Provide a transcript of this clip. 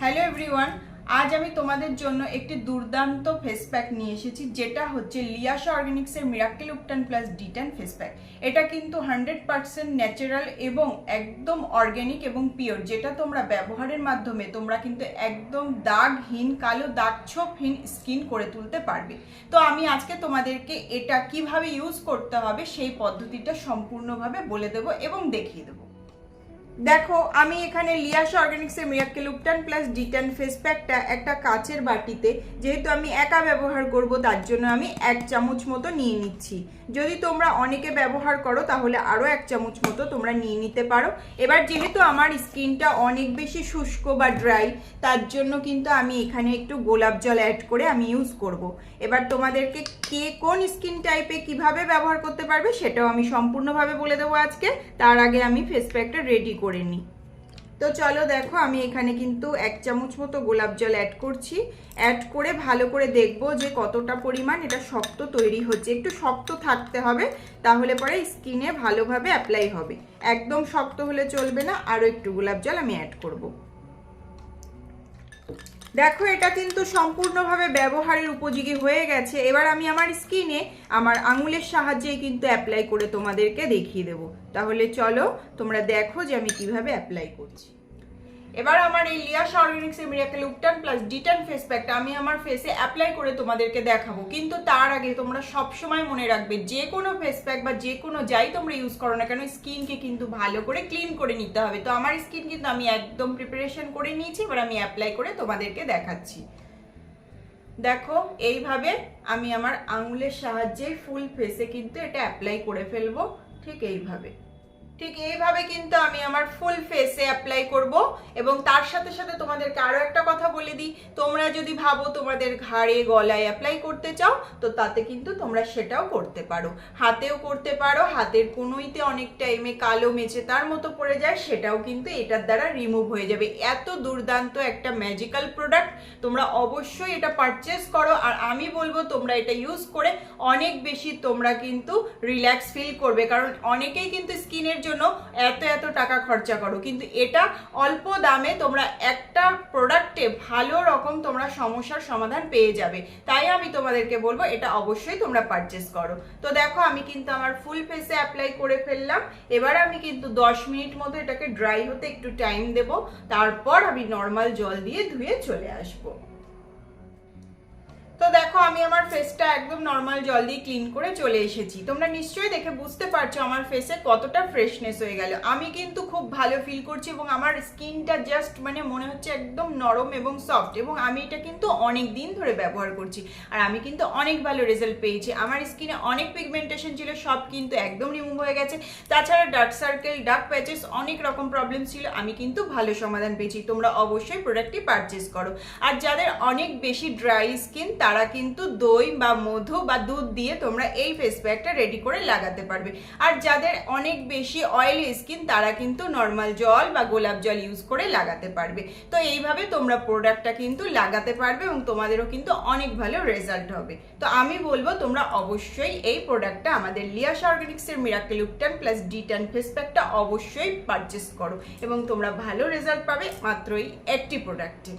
Hello everyone, আজ আমি তোমাদের জন্য একটি দুর্দান্ত ফেস প্যাক নিয়ে এসেছি, যেটা হচ্ছে লিয়াশা অর্গানিক্সের মিরাকেল উপটান প্লাস ডিটান ফেস প্যাক। এটা কিন্তু 100% ন্যাচারাল এবং একদম অর্গ্যানিক এবং পিওর, যেটা তোমরা ব্যবহারের মাধ্যমে তোমরা কিন্তু একদম দাগহীন, কালো দাগ ছোপহীন স্কিন করে তুলতে পারবে। তো আমি আজকে তোমাদেরকে এটা কিভাবে ইউজ করতে হবে সেই পদ্ধতিটা সম্পূর্ণভাবে বলে দেবো এবং দেখিয়ে দেবো। দেখো, আমি এখানে লিয়াশা অর্গানিক্সের মিরাকেল উপটান প্লাস ডিটান ফেস প্যাকটা একটা কাচের বাটিতে, যেহেতু আমি একা ব্যবহার করব তার জন্য আমি 1 চামচ মতো নিয়ে নিচ্ছি। যদি তোমরা অনেকে ব্যবহার করো তাহলে আরও 1 চামচ মতো তোমরা নিয়ে নিতে পারো। এবার যেহেতু আমার স্কিনটা অনেক বেশি শুষ্ক বা ড্রাই, তার জন্য কিন্তু আমি এখানে একটু গোলাপ জল অ্যাড করে আমি ইউজ করব। এবার তোমাদেরকে কে কোন স্কিন টাইপে কিভাবে ব্যবহার করতে পারবে সেটাও আমি সম্পূর্ণভাবে বলে দেবো আজকে। তার আগে আমি ফেস প্যাকটা রেডি করে নিই। তো চলো দেখো, আমি এখানে কিন্তু 1 চামচ মতো গোলাপ জল অ্যাড করছি। অ্যাড করে ভালো করে দেখবো যে কতটা পরিমাণ এটা শক্ত তৈরি হচ্ছে। একটু শক্ত থাকতে হবে, তাহলে পরে স্কিনে ভালোভাবে অ্যাপ্লাই হবে। একদম শক্ত হলে চলবে না। আরও একটু গোলাপ জল আমি অ্যাড করব। দেখো, এটা কিন্তু সম্পূর্ণভাবে ব্যবহারের উপযোগী হয়ে গেছে। এবার আমি আমার স্কিনে আমার আঙুলের সাহায্যেই কিন্তু অ্যাপ্লাই করে তোমাদেরকে দেখিয়ে দেবো। তাহলে চলো তোমরা দেখো যে আমি কিভাবে অ্যাপ্লাই করছি। এবার আমার এই লিয়াশা অর্গানিক্সের মিরাকেল উপটান প্লাস ডিটান ফেস প্যাকটা আমি আমার ফেসে অ্যাপ্লাই করে তোমাদেরকে দেখাবো। কিন্তু তার আগে তোমরা সবসময় মনে রাখবে, যে কোনো ফেস প্যাক বা যে কোনো যাই তোমরা ইউজ করো না কেন, স্কিনকে কিন্তু ভালো করে ক্লিন করে নিতে হবে। তো আমার স্কিন কিন্তু আমি একদম প্রিপারেশন করে নিয়েছি। এবার আমি অ্যাপ্লাই করে তোমাদেরকে দেখাচ্ছি। দেখো, এইভাবে আমি আমার আঙুলের সাহায্যে ফুল ফেসে কিন্তু এটা অ্যাপ্লাই করে ফেলবো। ঠিক এইভাবে কিন্তু আমি আমার ফুল ফেসে অ্যাপ্লাই করব। এবং তার সাথে সাথে তোমাদেরকে আরো একটা কথা বলে দিই, তোমরা যদি ভাবো তোমাদের ঘাড়ে গলায় অ্যাপ্লাই করতে চাও, তো তাতে কিন্তু তোমরা সেটাও করতে পারো। হাতেও করতে পারো। হাতের কোনোইতে অনেক টাইমে কালো মেচে তার মতো পড়ে যায়, সেটাও কিন্তু এটার দ্বারা রিমুভ হয়ে যাবে। এত দুর্দান্ত একটা ম্যাজিক্যাল প্রোডাক্ট, তোমরা অবশ্যই এটা পারচেস করো। আর আমি বলবো তোমরা এটা ইউজ করে অনেক বেশি তোমরা কিন্তু রিল্যাক্স ফিল করবে। কারণ অনেকেই কিন্তু স্কিনের জন্য এত টাকা খরচা করো, কিন্তু এটা অল্প দামে তোমরা একটা প্রোডাক্টে ভালো রকম তোমরা সমস্যার সমাধান পেয়ে যাবে। তাই আমি তোমাদেরকে বলবো এটা অবশ্যই তোমরা পারচেস করো। তো দেখো, আমি কিন্তু আমার ফুল ফেসে অ্যাপ্লাই করে ফেললাম। এবার আমি কিন্তু 10 মিনিট মতো এটাকে ড্রাই হতে একটু টাইম দেব। তারপর আমি নর্মাল জল দিয়ে ধুয়ে চলে আসবো। তো দেখো, আমি আমার ফেসটা একদম নর্মাল জল দিয়ে ক্লিন করে চলে এসেছি। তোমরা নিশ্চয়ই দেখে বুঝতে পারছো আমার ফেসে কতটা ফ্রেশনেস হয়ে গেল। আমি কিন্তু খুব ভালো ফিল করছি এবং আমার স্কিনটা জাস্ট মনে হচ্ছে একদম নরম এবং সফট। এবং আমি এটা কিন্তু অনেক দিন ধরে ব্যবহার করছি, আর আমি কিন্তু অনেক ভালো রেজাল্ট পেয়েছি। আমার স্কিনে অনেক পিগমেন্টেশন ছিল, সব কিন্তু একদম রিমুভ হয়ে গেছে। তাছাড়া ডার্ক সার্কেল, ডার্ক প্যাচেস, অনেক রকম প্রবলেম ছিল, আমি কিন্তু ভালো সমাধান পেয়েছি। তোমরা অবশ্যই প্রোডাক্টটি পারচেস করো। আর যাদের অনেক বেশি ড্রাই স্কিন, তারা কিন্তু দই বা মধু বা দুধ দিয়ে তোমরা এই ফেস প্যাকটা রেডি করে লাগাতে পারবে। আর যাদের অনেক বেশি অয়েলি স্কিন, তারা কিন্তু নর্মাল জল বা গোলাপ জল ইউজ করে লাগাতে পারবে। তো এইভাবে তোমরা প্রোডাক্টটা কিন্তু লাগাতে পারবে এবং তোমাদেরও কিন্তু অনেক ভালো রেজাল্ট হবে। তো আমি বলবো তোমরা অবশ্যই এই প্রোডাক্টটা, আমাদের লিয়াশা অর্গানিক্সের মিরাকেল উপটান প্লাস ডিটান ফেস প্যাকটা অবশ্যই পারচেস করো এবং তোমরা ভালো রেজাল্ট পাবে মাত্র এই একটি প্রোডাক্টে।